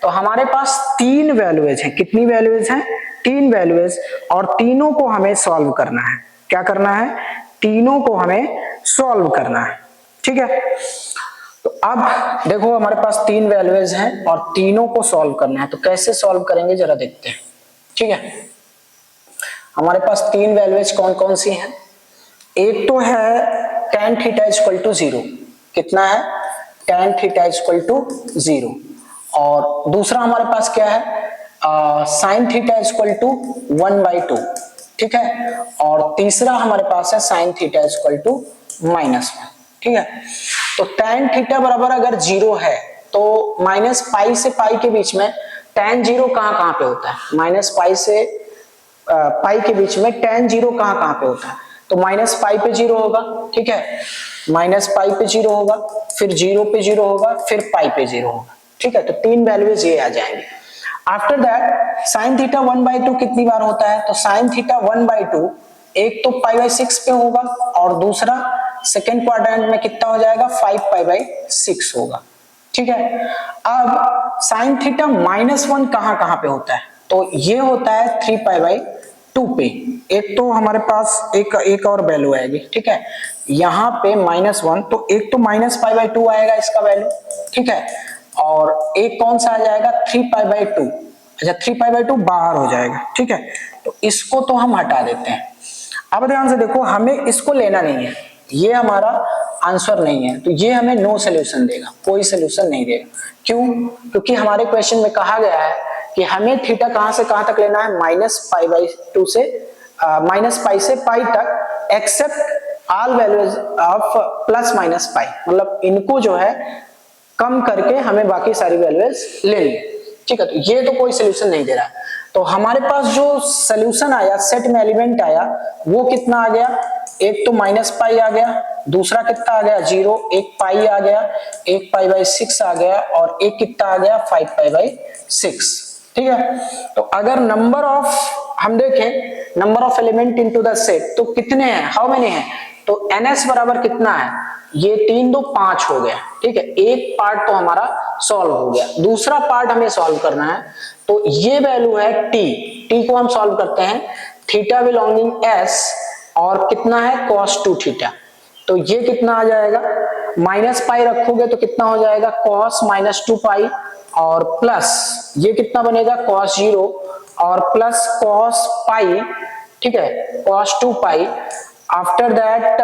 A: तो हमारे पास 3 वैल्यूज हैं। कितनी वैल्यूज हैं? 3 वैल्यूज, और तीनों को हमें सॉल्व करना है। क्या करना है? तीनों को हमें सॉल्व करना है। ठीक है, तो अब देखो हमारे पास 3 वैल्यूज हैं और तीनों को सॉल्व करना है। तो कैसे सॉल्व करेंगे जरा देखते हैं। ठीक है, हमारे पास 3 वैल्यूज कौन कौन सी हैं? एक तो है tan थीटा इक्वल टू 0। कितना है? tan theta equal to 0। और दूसरा हमारे पास क्या है? sin theta equal to 1/2। ठीक है, और तीसरा हमारे पास है sin थीटा इक्वल टू -1। ठीक है, तो tan थीटा बराबर अगर 0 है तो माइनस पाई से पाई के बीच में tan 0 कहां पे होता है? माइनस पाई से पाई के बीच में tan 0 कहां पे होता है? तो माइनस पाई पे 0 होगा। ठीक है, माइनस पाई पे 0 होगा, फिर 0 पे 0 होगा, फिर पाई पे 0 होगा। ठीक है, तो 3 वैल्यूज ये आ जाएंगे। आफ्टर दैट sin थीटा 1/2 कितनी बार होता है? तो sin थीटा 1/2 एक तो π/6 पे होगा और दूसरा सेकेंड क्वाड्रेंट में कितना हो जाएगा? 5π/6 होगा। ठीक है, अब sin थीटा -1 कहां पे होता है? तो ये होता है 3π/2 पे। एक तो हमारे पास एक और वैल्यू आएगी। ठीक है, यहाँ पे -1, तो एक तो -π/2 आएगा इसका वैल्यू। ठीक है, और एक कौन सा आ जाएगा? 3π/2। अच्छा, 3π/2 बाहर हो जाएगा। ठीक है, तो इसको तो हम हटा देते हैं। अब ध्यान से देखो, हमें इसको लेना नहीं है, ये हमारा आंसर नहीं है, तो ये हमें नो सोल्यूशन देगा, कोई सोल्यूशन नहीं देगा। क्यों? क्योंकि हमारे क्वेश्चन में कहा गया है कि हमें थीटा कहां से कहां तक लेना है? -π/2 से -π से पाई तक, एक्सेप्ट ऑल वैल्यूज ऑफ +-π। मतलब इनको जो है कम करके हमें बाकी सारी वैल्यूज ले ली। ठीक है, तो ये तो कोई सोल्यूशन नहीं दे रहा है। तो हमारे पास जो सोल्यूशन आया, सेट में एलिमेंट आया, वो कितना आ गया? एक तो -π आ गया, दूसरा कितना आ गया? 0, एक पाई आ गया, एक π/6 आ गया, और एक कितना आ गया? 5π/6। ठीक है, तो अगर नंबर ऑफ हम देखें, number of element into the set, तो कितने हैं? हाउ मेनी हैं? तो ns बराबर कितना है? ये 3 2 5 हो गया। ठीक है, एक पार्ट तो हमारा सॉल्व हो गया, दूसरा पार्ट हमें सॉल्व करना है। तो ये वैल्यू है t को हम सॉल्व करते हैं, थीटा बिलोंगिंग s, और कितना है? cos 2 theta. तो ये कितना आ जाएगा? -π रखोगे तो कितना हो जाएगा? cos -2π, और प्लस ये कितना बनेगा? cos 0, और प्लस cos π। ठीक है, cos 2π। आफ्टर दैट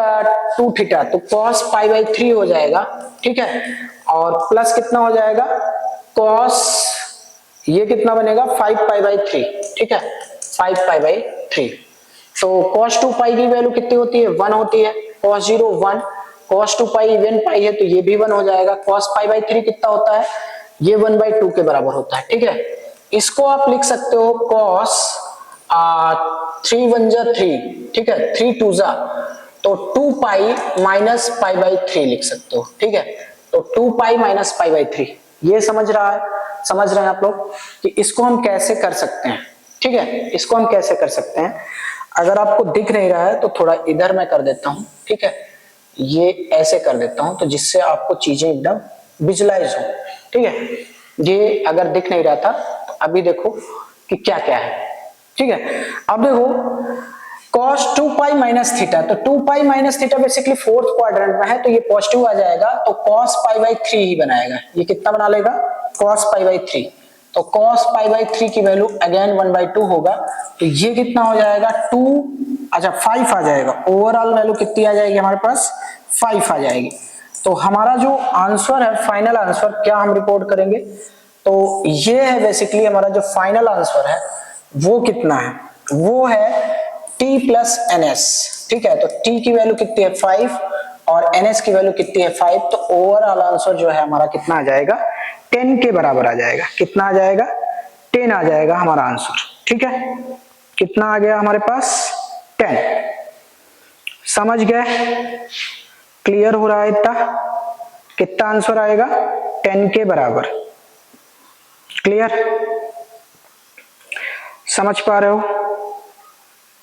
A: 2 थीटा, तो cos π/3 हो जाएगा। ठीक है, और प्लस कितना हो जाएगा? cos, ये कितना बनेगा? 5π/3। ठीक है, 5π/3। तो cos 2π की वैल्यू कितनी होती है? 1 होती है। cos 0 1, cos 2π इवन पाई है तो ये भी 1 हो जाएगा। cos π/3 कितना होता है? ये 1/2 के बराबर होता है। ठीक है, इसको आप लिख सकते हो cos 3 1 जा 3। ठीक है, 3 2 जा, तो 2π माइनस π/3 लिख सकते हो। ठीक है, तो 2π माइनस π/3। ये समझ रहे हैं आप लोग कि इसको हम कैसे कर सकते हैं। ठीक है, इसको हम कैसे कर सकते हैं, अगर आपको दिख नहीं रहा है तो थोड़ा इधर मैं कर देता हूं। ठीक है, ये ऐसे कर देता हूं, तो जिससे आपको चीजें एकदम विजुलाइज हो। ठीक है, ये अगर दिख नहीं रहा था तो अभी देखो कि क्या क्या है। ठीक है, अब देखो cos 2π माइनस थीटा, तो 2π minus theta basically fourth quadrant में है, तो ये पॉजिटिव आ जाएगा, तो cos π/3 ही बनाएगा। ये कितना बना लेगा? cos π/3। तो cos π/3 की वैल्यू अगेन 1/2 होगा, तो ये कितना हो जाएगा? 2, अच्छा 5 आ जाएगा। ओवरऑल वैल्यू कितनी आ जाएगी हमारे पास? 5 आ जाएगी। तो हमारा जो आंसर है, फाइनल आंसर क्या हम रिपोर्ट करेंगे? तो ये है बेसिकली हमारा जो फाइनल आंसर है, वो कितना है? वो है t + ns। ठीक है, तो t की वैल्यू कितनी है 5 और ns की वैल्यू कितनी है 5, तो ओवरऑल आंसर जो है हमारा कितना आ जाएगा 10 के बराबर आ जाएगा। कितना आ जाएगा 10 आ जाएगा हमारा आंसर। ठीक है, कितना आ गया हमारे पास 10। समझ गए, क्लियर हो रहा है इतना? कितना आंसर आएगा 10 के बराबर। क्लियर, समझ पा रहे हो?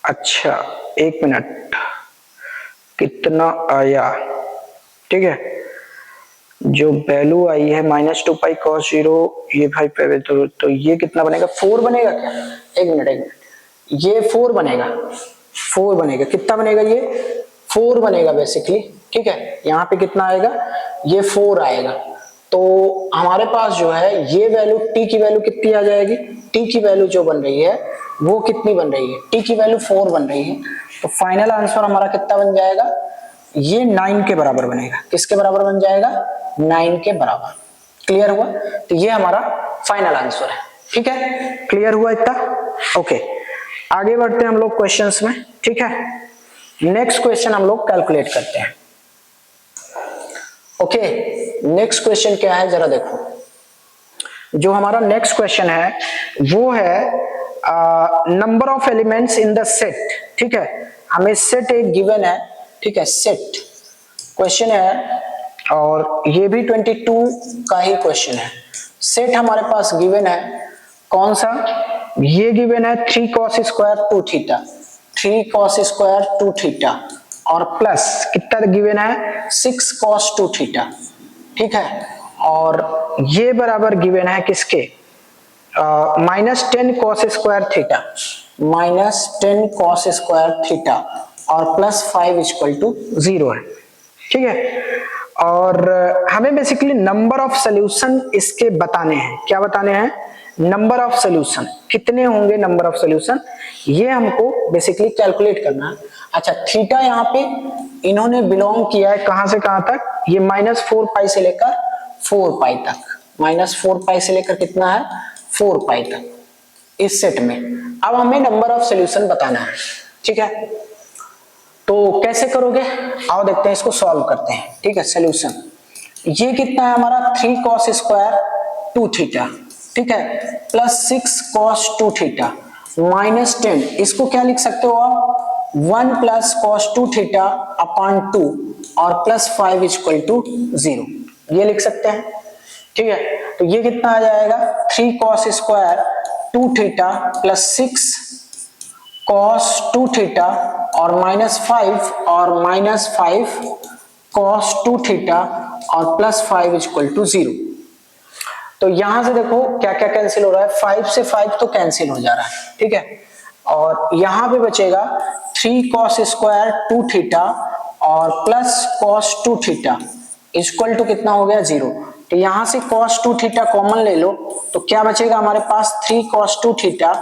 A: अच्छा एक मिनट, कितना आया? ठीक है, जो वैल्यू आई है -2 पाई cos 0, ये भाई पे तो ये कितना बनेगा 4 बनेगा क्या? एक मिनट, ये 4 बनेगा, 4 बनेगा। कितना बनेगा? ये 4 बनेगा बेसिकली। ठीक है, यहाँ पे कितना आएगा? ये 4 आएगा। तो हमारे पास जो है ये वैल्यू t की वैल्यू कितनी आ जाएगी? t की वैल्यू जो बन रही है वो कितनी बन रही है? t की वैल्यू 4 बन रही है। तो फाइनल आंसर हमारा कितना बन जाएगा? ये 9 के बराबर बनेगा। किसके बराबर बन जाएगा? 9 के बराबर। क्लियर हुआ? तो ये हमारा फाइनल आंसर है। ठीक है, क्लियर हुआ इतना? ओके, आगे बढ़ते हैं हम लोग क्वेश्चंस में। ठीक है, नेक्स्ट क्वेश्चन हम लोग कैलकुलेट करते हैं। ओके, नेक्स्ट क्वेश्चन क्या है जरा देखो। जो हमारा नेक्स्ट क्वेश्चन है वो है number of elements in the set. ठीक है, हमें सेट एक गिवन है। ठीक है, सेट क्वेश्चन है और ये भी 22 का ही क्वेश्चन है। सेट हमारे पास गिवन है, कौन सा? ये गिवन है 3 cos square 2 theta, 3 cos square 2 theta और प्लस कितना गिवन है 6 cos 2 थीटा। ठीक है, और ये बराबर गिवन है किसके? -10 cos square theta, -10 cos square theta और +5 = 0 है। ठीक है, और हमें बेसिकली नंबर ऑफ सॉल्यूशन इसके बताने हैं। क्या बताने हैं? नंबर ऑफ सॉल्यूशन कितने होंगे, नंबर ऑफ सॉल्यूशन ये हमको बेसिकली कैलकुलेट करना है। अच्छा, थीटा यहाँ पे इन्होंने बिलोंग किया है कहां से कहां तक? ये -4 पाई से लेकर 4 पाई तक, -4 पाई से लेकर कितना है 4 पाई तक इस सेट में। अब हमें नंबर ऑफ सॉल्यूशन बताना है। ठीक है, तो कैसे करोगे? आओ देखते हैं, इसको सॉल्व करते हैं। ठीक है, सॉल्यूशन ये कितना है हमारा 3 cos स्क्वायर 2 थीटा, ठीक है, +6 cos 2 थीटा -10, इसको क्या लिख सकते हो आप? 1 + cos 2 थीटा अपॉन 2 और +5 = 0, ये लिख सकते हैं। ठीक है, तो ये कितना आ जाएगा 3 cos square 2 theta +6 cos 2 theta और -5 और -5 cos 2 थीटा और +5 = 0। तो यहां से देखो क्या क्या कैंसिल हो रहा है, 5 से 5 तो कैंसिल हो जा रहा है। ठीक है, और यहां पे बचेगा 3 cos स्क्वायर 2 थीटा और plus cos 2 theta equal to कितना हो गया 0। तो यहां से cos 2 थीटा कॉमन ले लो तो क्या बचेगा हमारे पास 3 cos 2 थीटा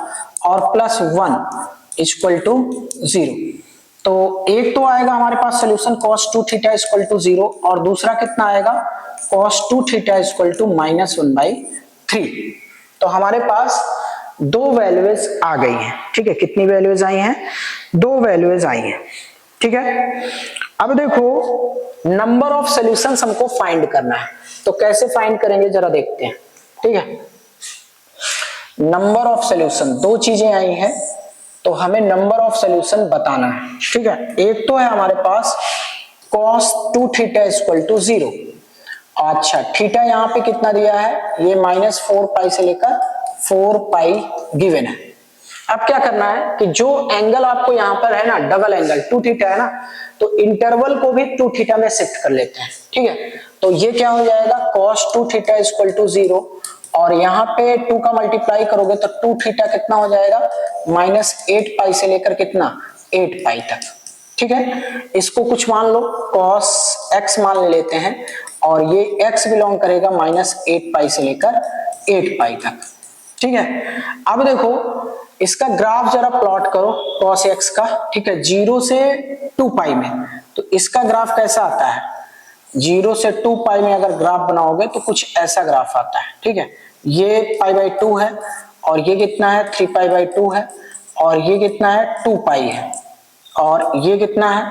A: और +1 इक्वल टू 0। तो एक तो आएगा हमारे पास solution cos 2 theta equal to 0 और दूसरा कितना आएगा cos 2 थीटा इक्वल टू -1/3। तो हमारे पास दो वैल्यूज आ गई हैं। ठीक है, कितनी वैल्यूज आई हैं? दो वैल्यूज आई हैं। ठीक है, अब देखो नंबर ऑफ सॉल्यूशंस हमको फाइंड करना है, तो कैसे फाइंड करेंगे जरा देखते हैं। ठीक है, नंबर ऑफ सॉल्यूशन दो चीजें आई हैं, तो हमें नंबर ऑफ सॉल्यूशन बताना है। ठीक है, एक तो है हमारे पास cos 2 थीटा इक्वल टू 0। अच्छा, थीटा यहाँ पे कितना दिया है? ये -4 पाई से लेकर 4 पाई गिवन है। अब क्या करना है कि जो एंगल आपको यहाँ पर है ना, डबल एंगल 2 थीटा है ना, तो इंटरवल को भी 2 थीटा में शिफ्ट कर लेते हैं। ठीक है, तो ये क्या हो जाएगा cos 2 थीटा इक्वल टू 0 और यहाँ पे 2 का मल्टीप्लाई करोगे तो 2 थीटा कितना हो जाएगा -8 पाई से लेकर कितना 8 पाई तक। ठीक है, इसको कुछ मान लो cos x मान लेते हैं और ये x बिलोंग करेगा -8 पाई से लेकर 8 पाई तक। ठीक है, अब देखो इसका ग्राफ जरा प्लॉट करो cos x का। ठीक है, 0 से 2 पाई में, तो इसका ग्राफ कैसा आता है? 0 से 2 पाई में अगर ग्राफ बनाओगे तो कुछ ऐसा ग्राफ आता है। ठीक है, ये π/2 है और ये कितना है 3 π/2 है और ये कितना है 2 पाई है। और ये कितना है,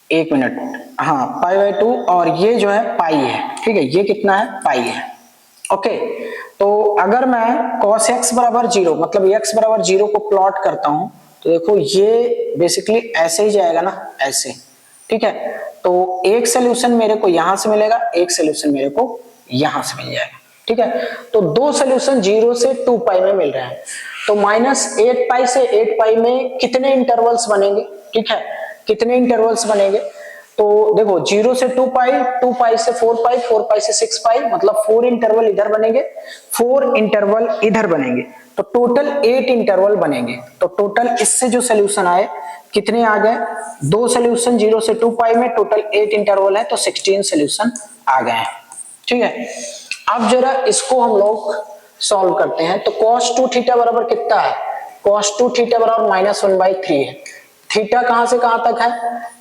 A: 1 मिनट, हाँ π/2, और ये जो है पाई है, ठीक है, ये कितना है, पाई है। ओके, तो अगर मैं cos x बराबर 0 मतलब x बराबर 0 को प्लॉट करता हूं तो देखो ये बेसिकली ऐसे ही जाएगा ना, ऐसे, ठीक है। तो एक सोल्यूशन मेरे को यहां से मिलेगा, एक सोल्यूशन मेरे को यहां से मिल जाएगा, ठीक है। तो दो सोल्यूशन 0 से 2 पाई में मिल रहे हैं। तो -8 पाई से 8 पाई में कितने इंटरवल्स बनेंगे, ठीक है, कितने इंटरवल्स बनेंगे। तो देखो 0 से 2 पाई, 2 पाई से 4 पाई, 4 पाई से 6 पाई, मतलब 4 इंटरवल इधर बनेंगे, 4 इंटरवल इधर बनेंगे, तो टोटल 8 इंटरवल बनेंगे। तो टोटल इससे जो सोल्यूशन आए कितने आ गए, दो सोल्यूशन 0 से 2 पाई में, टोटल 8 इंटरवल है, तो 16 सोल्यूशन आ गए हैं, ठीक है। अब जरा इसको हम लोग सॉल्व करते हैं। तो cos 2 थीटा बराबर कितना है, cos 2 थीटा बराबर -1/3 है। थीटा कहां से कहां तक है,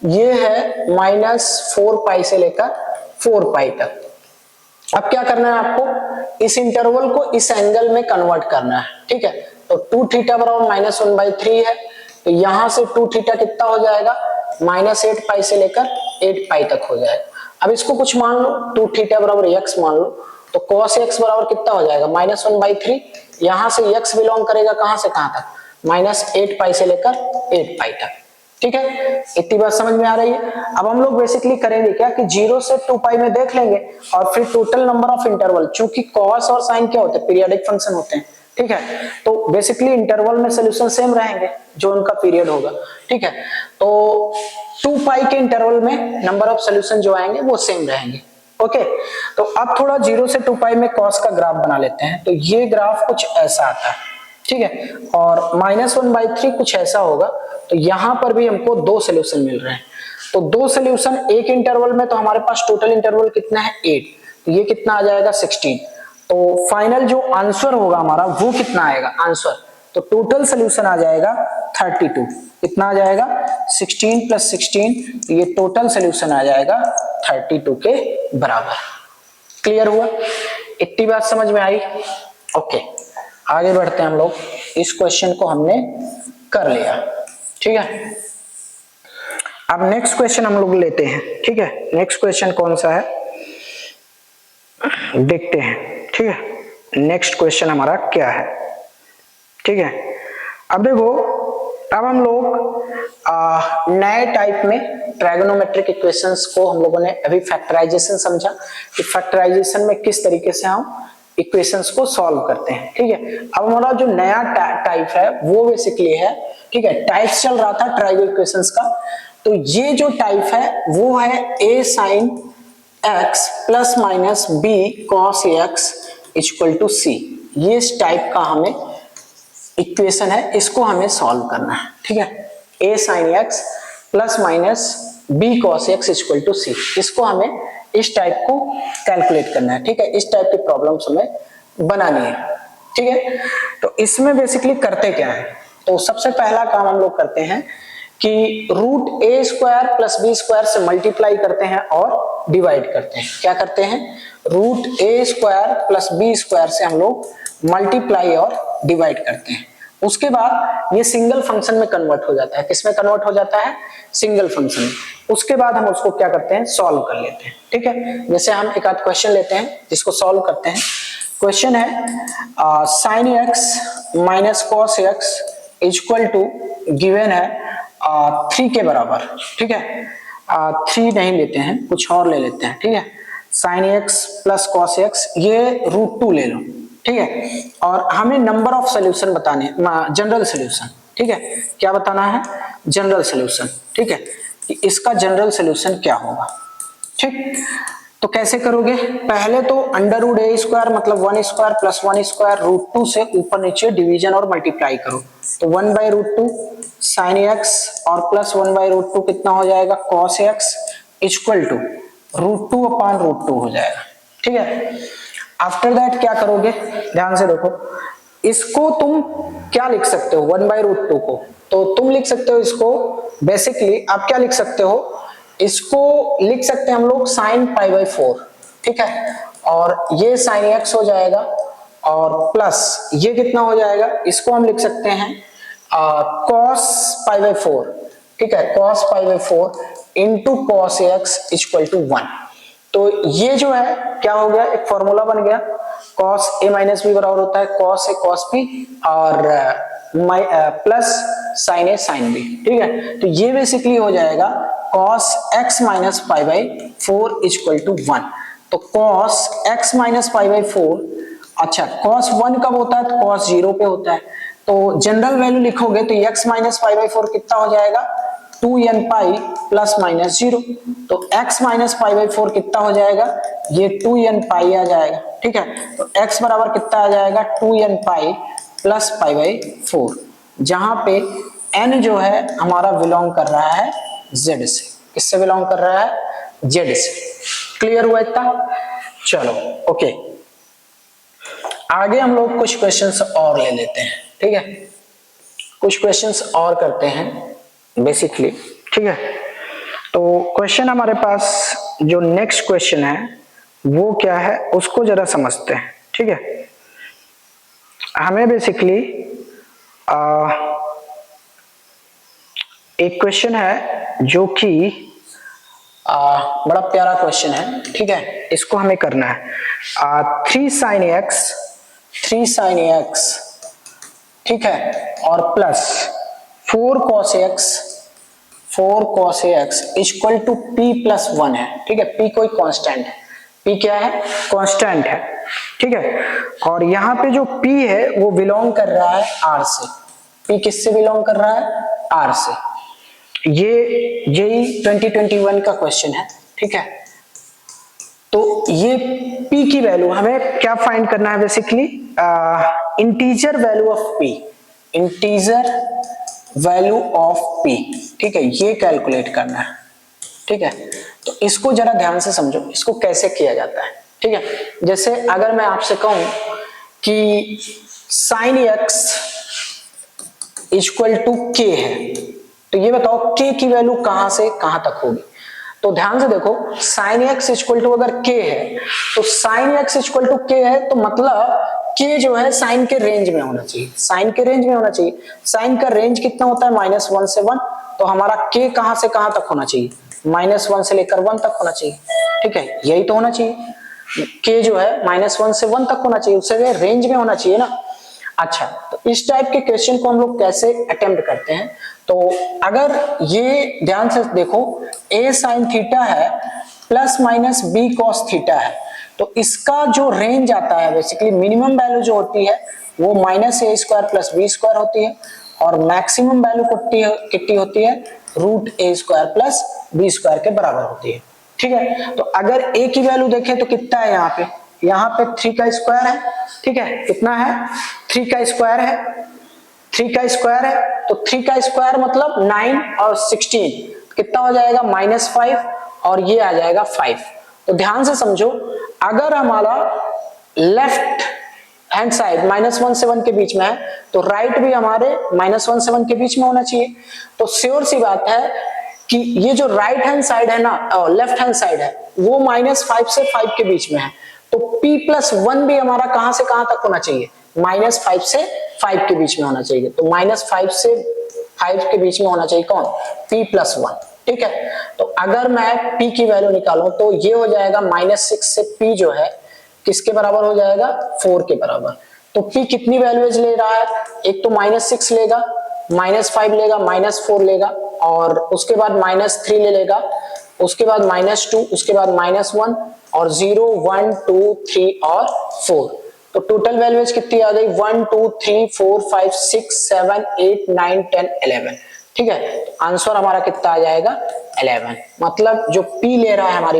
A: ये है -4 पाई से लेकर 4 पाई तक। अब क्या करना है आपको, इस इंटरवल को इस एंगल में कन्वर्ट करना है, ठीक है। तो 2 थीटा बराबर -1/3 है, तो यहां से 2 थीटा कितना हो जाएगा, -8 पाई से लेकर 8 पाई तक हो जाएगा। अब इसको कुछ मान लो, 2 थीटा बराबर x मान लो, तो cos x बराबर कितना हो जाएगा, -1/3। यहां से x बिलोंग करेगा कहां से कहां तक, -8 पाई से लेकर 8 पाई तक, ठीक है। इतनी बात समझ में आ रही है। अब हम लोग बेसिकली करेंगे क्या कि 0 से 2 पाई में देख लेंगे, और फिर टोटल नंबर ऑफ इंटरवल, चूंकि cos और sin क्या होते हैं, पीरियोडिक फंक्शन होते हैं, ठीक है। तो बेसिकली इंटरवल में सोल्यूशन सेम रहेंगे जो उनका पीरियड होगा, ठीक है। तो 2 पाई के इंटरवल में नंबर ऑफ सोल्यूशन जो आएंगे वो सेम रहेंगे, ओके। तो अब थोड़ा 0 से 2 पाई में cos का ग्राफ बना लेते हैं। तो ये ग्राफ कुछ ऐसा आता है, ठीक है, और -1/3 कुछ ऐसा होगा। तो यहां पर भी हमको दो सोल्यूशन मिल रहे हैं। तो दो सोल्यूशन एक इंटरवल में, तो हमारे पास टोटल इंटरवल कितना है, 8, तो ये कितना आ जाएगा, 16। तो फाइनल जो आंसर होगा हमारा वो कितना आएगा आंसर, तो टोटल सोल्यूशन आ जाएगा 32। कितना आ जाएगा, 16 + 16, ये टोटल सोल्यूशन आ जाएगा 32 के बराबर। क्लियर हुआ, इतनी बात समझ में आई, ओके। आगे बढ़ते हैं हम लोग, इस क्वेश्चन को हमने कर लिया, ठीक है। अब नेक्स्ट क्वेश्चन हम लोग लेते हैं, ठीक है। नेक्स्ट क्वेश्चन कौन सा है देखते हैं, ठीक है। नेक्स्ट क्वेश्चन हमारा क्या है, ठीक है। अब देखो, अब हम लोग नए टाइप में ट्रायगोनोमेट्रिक इक्वेशंस को हम लोगों ने अभी फैक्टराइजेशन समझा कि फैक्टराइजेशन में किस तरीके से हम इक्वेशंस को सॉल्व करते हैं, ठीक है। अब हमारा जो नया टाइप है वो बेसिकली है, ठीक है, टाइप्स चल रहा था ट्राइगो इक्वेशंस का। तो ये जो टाइप है वो है a sin x ± b cos x = c। ये इस टाइप का हमें इक्वेशन है, इसको हमें सॉल्व करना है, ठीक है। a sin x ± b cos x = c, इसको हमें इस टाइप को कैलकुलेट करना है, ठीक है। इस टाइप की प्रॉब्लम्स हमें बनानी है, ठीक है। तो इसमें बेसिकली करते क्या है, तो सबसे पहला काम हम लोग करते हैं कि √a² + b² से मल्टीप्लाई करते हैं और डिवाइड करते हैं। क्या करते हैं, √a² + b² से हम लोग मल्टीप्लाई और डिवाइड करते हैं। उसके बाद ये सिंगल फंक्शन में कन्वर्ट हो जाता है। किसमें कन्वर्ट हो जाता है, सिंगल फंक्शन में। उसके बाद हम उसको क्या करते हैं, सॉल्व कर लेते हैं, ठीक है। जैसे हम एक आध क्वेश्चन लेते हैं जिसको सॉल्व करते हैं। क्वेश्चन है sin x - cos x = given है 3 के बराबर, ठीक है। 3 नहीं लेते हैं, कुछ और ले लेते हैं, ठीक है। sin x + cos x, ये √2 ले लो, ठीक है। और हमें नंबर ऑफ सोल्यूशन बताने, जनरल सोल्यूशन, ठीक है। क्या बताना है, जनरल सोल्यूशन, ठीक है, कि इसका जनरल सोल्यूशन क्या होगा, ठीक। तो कैसे करोगे, पहले तो √a² मतलब 1² + 1² √2 से ऊपर नीचे डिवीजन और मल्टीप्लाई करो। तो 1/√2 sin x और प्लस 1/√2 कितना हो जाएगा, cos x = √2/√2 हो जाएगा, ठीक है। आफ्टर दैट क्या करोगे, ध्यान से देखो, इसको तुम क्या लिख सकते हो, 1/√2 को तो तुम लिख सकते हो इसको, बेसिकली आप क्या लिख सकते हो, इसको लिख सकते हैं हम लोग sin π/4, ठीक है। और ये sin x हो जाएगा, और प्लस ये कितना हो जाएगा, इसको हम लिख सकते हैं cos π/4, ठीक है, cos pi by 4 into cos x equal to 1। तो ये जो है क्या हो गया, एक फॉर्मूला बन गया, cos a माइनस बी बराबर होता है cos a cos b और plus sin a sin b। ठीक है, तो ये बेसिकली हो जाएगा cos x minus pi by 4 equal to 1। तो cos x minus pi by 4, अच्छा cos 1 कब होता है, तो cos 0 पे होता है। तो जनरल वैल्यू लिखोगे तो x माइनस पाई बाई 4 कितना हो जाएगा, 2n पाई प्लस माइनस 0। तो x माइनस पाई बाई 4 कितना हो जाएगा, ये 2n पाई आ जाएगा। ठीक है, तो x बराबर कितना आ जाएगा, 2n pi plus pi by 4, जहां पे n जो है हमारा बिलोंग कर रहा है z से। किससे बिलोंग कर रहा है, z से। क्लियर हुआ इतना? चलो ओके, आगे हम लोग कुछ क्वेश्चंस और ले लेते हैं। ठीक है, कुछ क्वेश्चंस और करते हैं बेसिकली। ठीक है, तो क्वेश्चन हमारे पास जो नेक्स्ट क्वेश्चन है वो क्या है उसको जरा समझते हैं। ठीक है, हमें बेसिकली एक क्वेश्चन है जो कि बड़ा प्यारा क्वेश्चन है। ठीक है, इसको हमें करना है 3 sin x, ठीक है, और plus 4 cos x equal to p plus 1 है। ठीक है, p कोई कांस्टेंट है, p क्या है, कांस्टेंट है। ठीक है, और यहाँ पे जो p है वो बिलोंग कर रहा है r से। p किससे बिलोंग कर रहा है, r से। ये जेई 2021 का क्वेश्चन है। ठीक है, तो ये p की वैल्यू हमें क्या फाइंड करना है, basically integer value of p, integer value of p। ठीक है, ये कैलकुलेट करना है। ठीक है, तो इसको जरा ध्यान से समझो, इसको कैसे किया जाता है। ठीक है, जैसे अगर मैं आपसे कहूं कि sin x equal to k है, तो ये बताओ k की वैल्यू कहां से कहां तक होगी। तो ध्यान से देखो, sin x इक्वल टू अगर k है, तो sin x equal to k है, तो मतलब k जो है साइन के रेंज में होना चाहिए, साइन के रेंज में होना चाहिए। साइन का रेंज कितना होता है, -1 से 1, तो हमारा k कहां से कहां तक होना चाहिए, -1 से लेकर 1 तक होना चाहिए। ठीक है, यही तो होना चाहिए, k जो है -1 से 1 तक होना चाहिए, उससे रेंज में होना चाहिए ना। अच्छा, तो इस टाइप के क्वेश्चन को हम लोग कैसे अटेम्प्ट करते हैं, तो अगर ये ध्यान से देखो, a sin थीटा है plus minus b cos theta है, तो इसका जो रेंज आता है बेसिकली मिनिमम वैल्यू जो होती है वो -a² प्लस b² होती है, और मैक्सिमम वैल्यू कितनी होती है, √a² प्लस b² के बराबर होती है। ठीक है, तो अगर a की वैल्यू देखें तो कितना है, यहाँ पे 3 का स्क्वायर है। ठीक है, कितना है, 3 का स्क्वायर है, 3 का स्क्वायर है, तो 3 का स्क्वायर मतलब 9 और 16 कितना हो जाएगा, -5, और ये आ जाएगा 5। तो ध्यान से समझो, अगर हमारा लेफ्ट हैंड साइड -1 से 1 के बीच में है, तो राइट भी हमारे -1 से 1 के बीच में होना चाहिए। तो श्योर सी बात है कि ये जो राइट हैंड साइड है ना, लेफ्ट हैंड साइड है, वो -5 से 5 के बीच में है, तो p प्लस 1 भी हमारा कहां से कहां तक होना चाहिए, -5 से 5 के बीच में होना चाहिए। तो -5 से 5 के बीच में होना चाहिए कौन, p प्लस 1। ठीक है, तो अगर मैं p की वैल्यू निकालूं तो ये हो जाएगा -6 से p जो है किसके बराबर हो जाएगा, 4 के बराबर। तो p कितनी वैल्यूज ले रहा है, एक तो -6 लेगा, -5 लेगा, -4 लेगा, और उसके बाद -3 ले लेगा, उसके बाद -2, उसके बाद -1, और 0, 1, 2, 3 और 4। तो टोटल वैल्यूज कितनी आ गई, 1, 2, 3, 4, 5, 6, 7, 8, 9, 10, 11। ठीक है, आंसर हमारा कितना आ जाएगा, 11। मतलब जो p ले रहा है हमारी